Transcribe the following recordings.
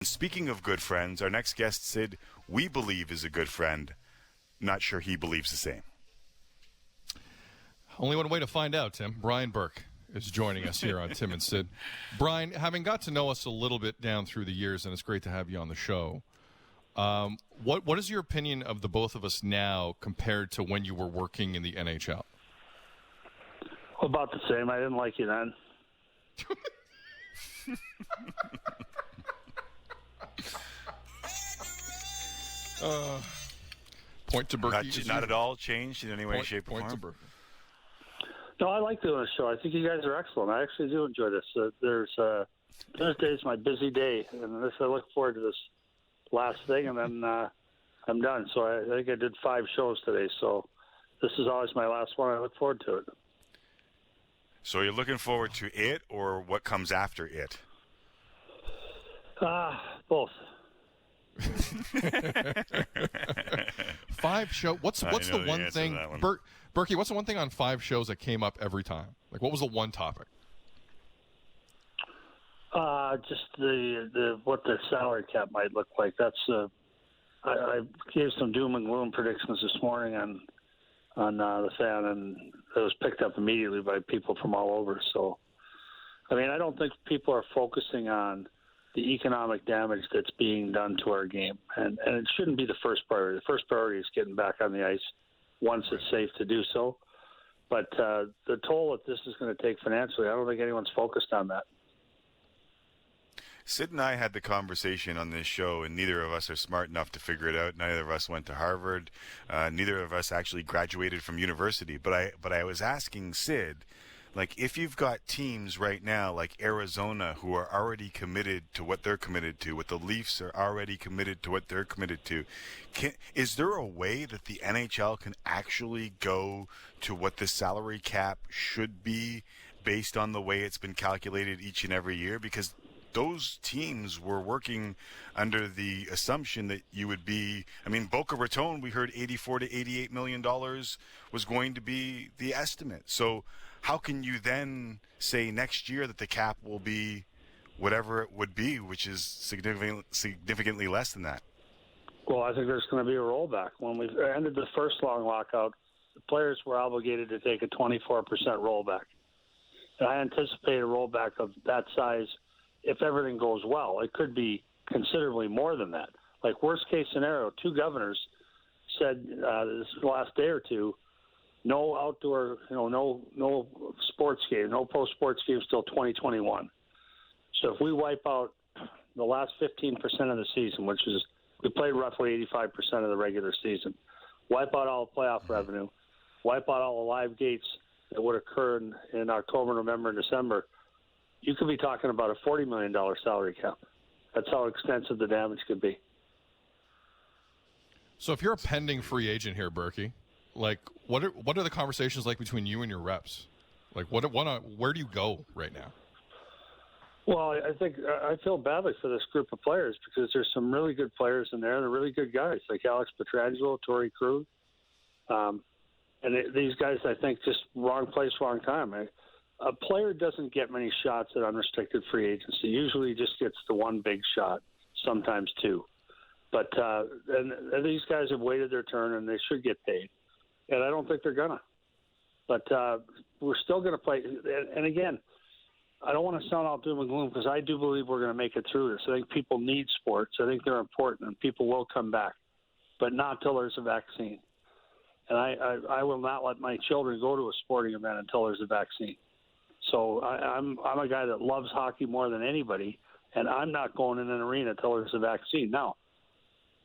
Speaking of good friends, our next guest, Sid, we believe is a good friend. Not sure he believes the same. Only one way to find out, Tim. Brian Burke is joining us here on Tim and Sid. Brian, having got to know us a little bit down through the years, and it's great to have you on the show, what is your opinion of the both of us now compared to when you were working in the NHL? About the same. I didn't like you then. Point to Burke. Not at all changed in any way, shape, or point form? to Burke. No, I like doing this show. I think you guys are excellent. I actually do enjoy this. Thursday is my busy day, and I look forward to this last thing, and then I'm done. So I think I did 5 shows today, so this is always my last one. I look forward to it. So you're looking forward to it or what comes after it? Both. 5 show. What's the one thing, Berkey? What's the one thing on 5 shows that came up every time? Like, what was the one topic? Just the what the salary cap might look like. That's I gave some doom and gloom predictions this morning on the fan, and it was picked up immediately by people from all over. So, I mean, I don't think people are focusing on the economic damage that's being done to our game, and it shouldn't be the first priority. The first priority is getting back on the ice once it's safe to do so. But the toll that this is going to take financially, I don't think anyone's focused on that. Sid and I had the conversation on this show, and neither of us are smart enough to figure it out. Neither of us went to Harvard. Neither of us actually graduated from university. But I was asking Sid, like, if you've got teams right now like Arizona who are already committed to what they're committed to, what the Leafs are already committed to what they're committed to, is there a way that the NHL can actually go to what the salary cap should be based on the way it's been calculated each and every year? Because those teams were working under the assumption that you would be, I mean, Boca Raton, we heard $84 to $88 million was going to be the estimate. So how can you then say next year that the cap will be whatever it would be, which is significantly less than that? Well, I think there's going to be a rollback. When we ended the first long lockout, the players were obligated to take a 24% rollback. And I anticipate a rollback of that size if everything goes well. It could be considerably more than that. Like, worst case scenario, 2 governors said this last day or two, no outdoor, no sports game, no pro sports games till 2021. So if we wipe out the last 15% of the season, which is, we played roughly 85% of the regular season, wipe out all the playoff revenue, wipe out all the live gates that would occur in October, November, and December, you could be talking about a $40 million salary cap. That's how extensive the damage could be. So if you're a pending free agent here, Berkey, like, what are the conversations like between you and your reps? Like, where do you go right now? Well, I think I feel badly for this group of players because there's some really good players in there. They're really good guys, like Alex Pietrangelo, Torrey Krug. These guys, I think, just wrong place, wrong time. A player doesn't get many shots at unrestricted free agency. Usually just gets the one big shot, sometimes 2. But and these guys have waited their turn, and they should get paid. And I don't think they're going to. But we're still going to play. And again, I don't want to sound all doom and gloom because I do believe we're going to make it through this. I think people need sports. I think they're important, and people will come back. But not until there's a vaccine. And I will not let my children go to a sporting event until there's a vaccine. So I'm a guy that loves hockey more than anybody, and I'm not going in an arena until there's a vaccine. Now,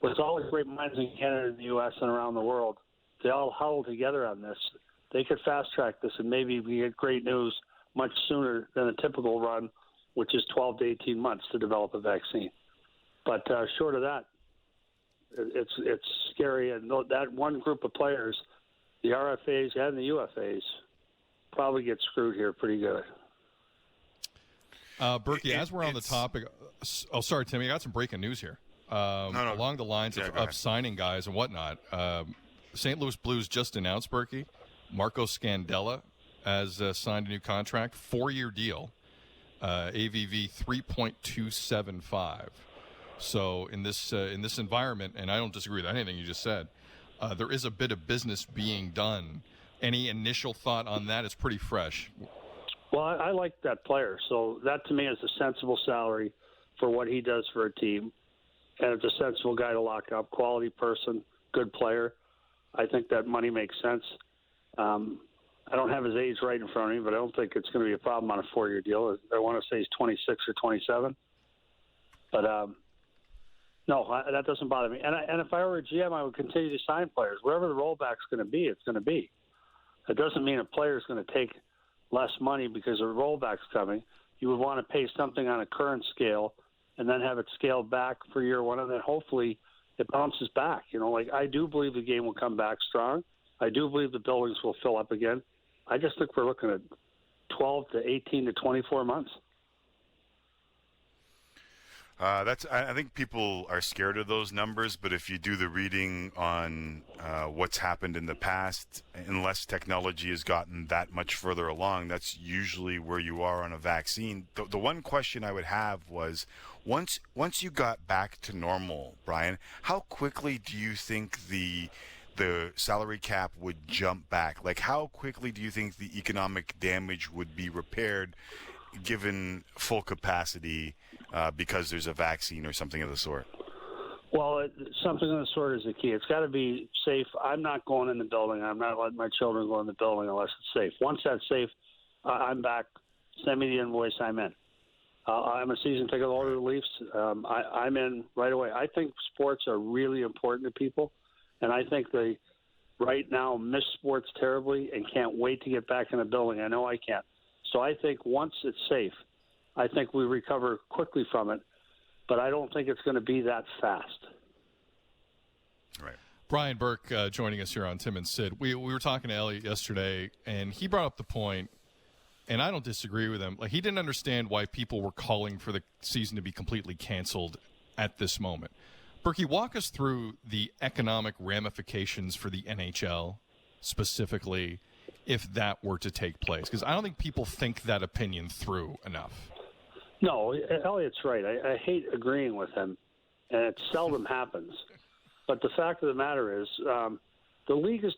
with all the great minds in Canada and the U.S. and around the world, they all huddle together on this. They could fast-track this, and maybe we get great news much sooner than a typical run, which is 12 to 18 months to develop a vaccine. But short of that, it's scary. And that one group of players, the RFAs and the UFAs, probably get screwed here pretty good. Berkey, as we're on the topic, sorry, Timmy, I got some breaking news here. Along the lines of signing guys and whatnot, St. Louis Blues just announced, Berkey, Marco Scandella has signed a new contract, 4-year deal, AVV 3.275. So in this environment, and I don't disagree with anything you just said, there is a bit of business being done. Any initial thought on that? It's pretty fresh. Well, I like that player. So that to me is a sensible salary for what he does for a team. And it's a sensible guy to lock up, quality person, good player. I think that money makes sense. I don't have his age right in front of me, but I don't think it's going to be a problem on a 4-year deal. I want to say he's 26 or 27. But no, that doesn't bother me. And if I were a GM, I would continue to sign players. Wherever the rollback's going to be, it's going to be. It doesn't mean a player is going to take less money because a rollback's coming. You would want to pay something on a current scale and then have it scaled back for year one, and then hopefully it bounces back. I do believe the game will come back strong. I do believe the buildings will fill up again. I just think we're looking at 12 to 18 to 24 months. I think people are scared of those numbers, but if you do the reading on what's happened in the past, unless technology has gotten that much further along, that's usually where you are on a vaccine. The one question I would have was, once you got back to normal, Brian, how quickly do you think the salary cap would jump back? Like, how quickly do you think the economic damage would be repaired given full capacity because there's a vaccine or something of the sort? Well, something of the sort is the key. It's got to be safe. I'm not going in the building. I'm not letting my children go in the building unless it's safe. Once that's safe, I'm back. Send me the invoice. I'm in. I'm a season ticket holder of the Leafs. I'm in right away. I think sports are really important to people, and I think they right now miss sports terribly and can't wait to get back in the building. I know I can't. So I think once it's safe, I think we recover quickly from it, but I don't think it's going to be that fast. Right. Brian Burke joining us here on Tim and Sid. We were talking to Elliot yesterday, and he brought up the point, and I don't disagree with him. Like, he didn't understand why people were calling for the season to be completely canceled at this moment. Burke, walk us through the economic ramifications for the NHL specifically if that were to take place, because I don't think people think that opinion through enough. No, Elliot's right. I hate agreeing with him, and it seldom happens. But the fact of the matter is, the league is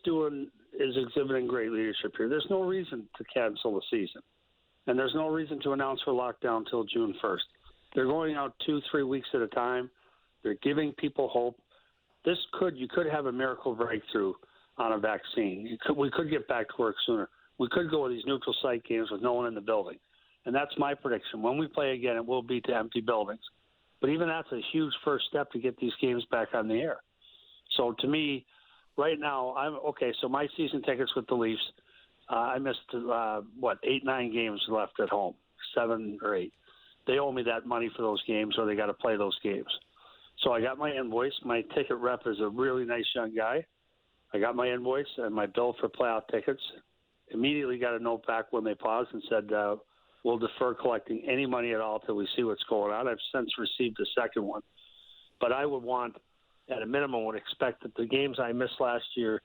exhibiting great leadership here. There's no reason to cancel the season, and there's no reason to announce for lockdown until June 1st. They're going out 2-3 weeks at a time. They're giving people hope. You could have a miracle breakthrough on a vaccine. We could get back to work sooner. We could go with these neutral site games with no one in the building. And that's my prediction. When we play again, it will be to empty buildings. But even that's a huge first step to get these games back on the air. So to me, right now, so my season tickets with the Leafs, I missed, 8-9 games left at home, 7 or 8. They owe me that money for those games, or they got to play those games. So I got my invoice. My ticket rep is a really nice young guy. I got my invoice and my bill for playoff tickets. Immediately got a note back when they paused and said, we'll defer collecting any money at all till we see what's going on. I've since received a second one. But I would at a minimum, expect that the games I missed last year,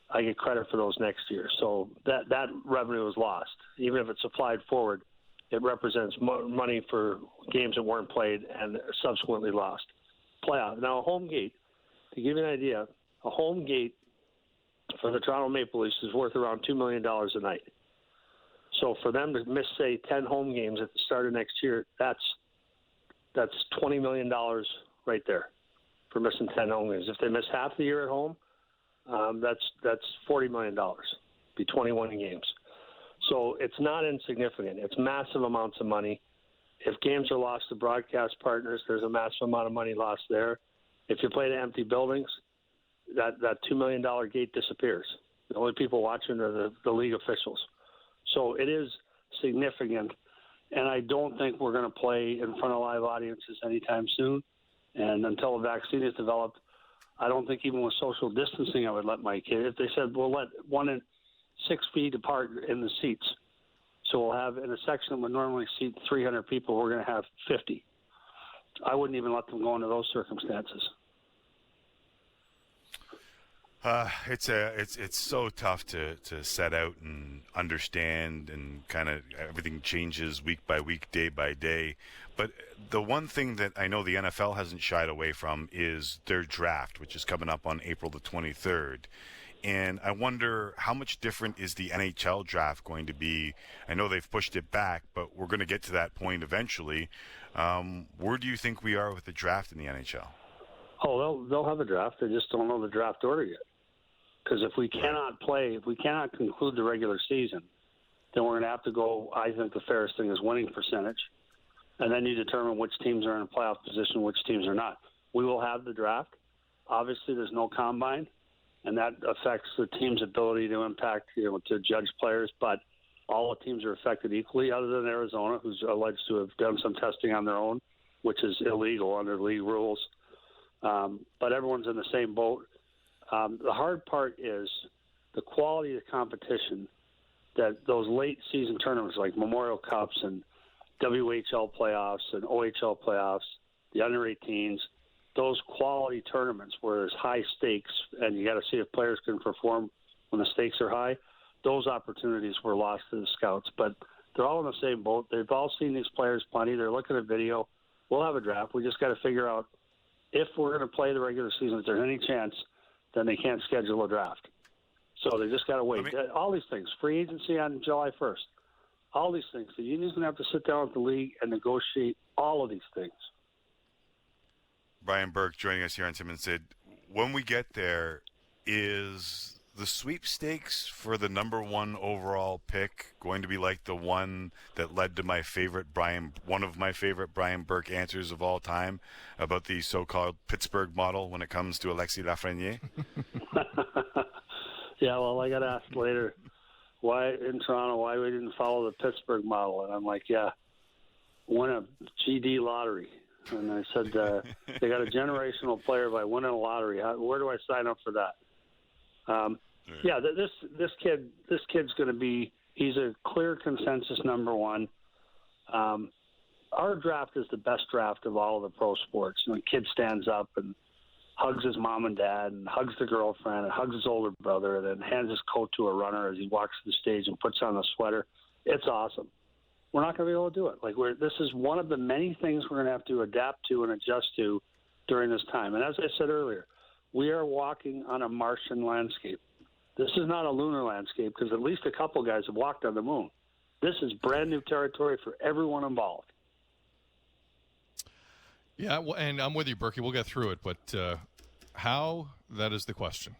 I get credit for those next year. So that revenue is lost. Even if it's applied forward, it represents money for games that weren't played and subsequently lost. Playoff. Now, a home gate, to give you an idea, a home gate for the Toronto Maple Leafs is worth around $2 million a night. So for them to miss, say, 10 home games at the start of next year, that's $20 million right there for missing 10 home games. If they miss half the year at home, that's $40 million. Be 21 games. So it's not insignificant. It's massive amounts of money. If games are lost to broadcast partners, there's a massive amount of money lost there. If you play to empty buildings, that $2 million gate disappears. The only people watching are the league officials. So it is significant, and I don't think we're going to play in front of live audiences anytime soon. And until a vaccine is developed, I don't think even with social distancing I would let my kid. If they said we'll let 1 and 6 feet apart in the seats, so we'll have in a section that would normally seat 300 people, we're going to have 50. I wouldn't even let them go into those circumstances. It's so tough to set out and understand, and kind of everything changes week by week, day by day. But the one thing that I know the NFL hasn't shied away from is their draft, which is coming up on April the 23rd. And I wonder how much different is the NHL draft going to be? I know they've pushed it back, but we're going to get to that point eventually. Where do you think we are with the draft in the NHL? Oh, they'll have a draft. They just don't know the draft order yet. Because if we cannot conclude the regular season, then we're going to have to go. I think the fairest thing is winning percentage, and then you determine which teams are in a playoff position, which teams are not. We will have the draft. Obviously, there's no combine, and that affects the team's ability to impact, to judge players. But all the teams are affected equally, other than Arizona, who's alleged to have done some testing on their own, which is illegal under league rules. But everyone's in the same boat. The hard part is the quality of the competition, that those late season tournaments like Memorial Cups and WHL playoffs and OHL playoffs, the under-18s, those quality tournaments where there's high stakes and you got to see if players can perform when the stakes are high, those opportunities were lost to the scouts. But they're all in the same boat. They've all seen these players plenty. They're looking at video. We'll have a draft. We just got to figure out if we're going to play the regular season, if there's any chance, then they can't schedule a draft. So they just got to wait. All these things, free agency on July 1st, all these things. The union's going to have to sit down with the league and negotiate all of these things. Brian Burke joining us here on Tim and Sid. When we get there, is the sweepstakes for the number one overall pick going to be like the one that led to one of my favorite Brian Burke answers of all time about the so-called Pittsburgh model when it comes to Alexis Lafreniere? Yeah, well, I got asked later why we didn't follow the Pittsburgh model, and I'm like, yeah, win a GD lottery. And I said, they got a generational player by winning a lottery. Where do I sign up for that? Yeah, this kid's going to be. He's a clear consensus number one. Our draft is the best draft of all of the pro sports. When a kid stands up and hugs his mom and dad, and hugs the girlfriend, and hugs his older brother, and then hands his coat to a runner as he walks to the stage and puts on a sweater. It's awesome. We're not going to be able to do it. This is one of the many things we're going to have to adapt to and adjust to during this time. And as I said earlier, we are walking on a Martian landscape. This is not a lunar landscape, because at least a couple guys have walked on the moon. This is brand new territory for everyone involved. Yeah, well, and I'm with you, Berkey. We'll get through it, but how? That is the question.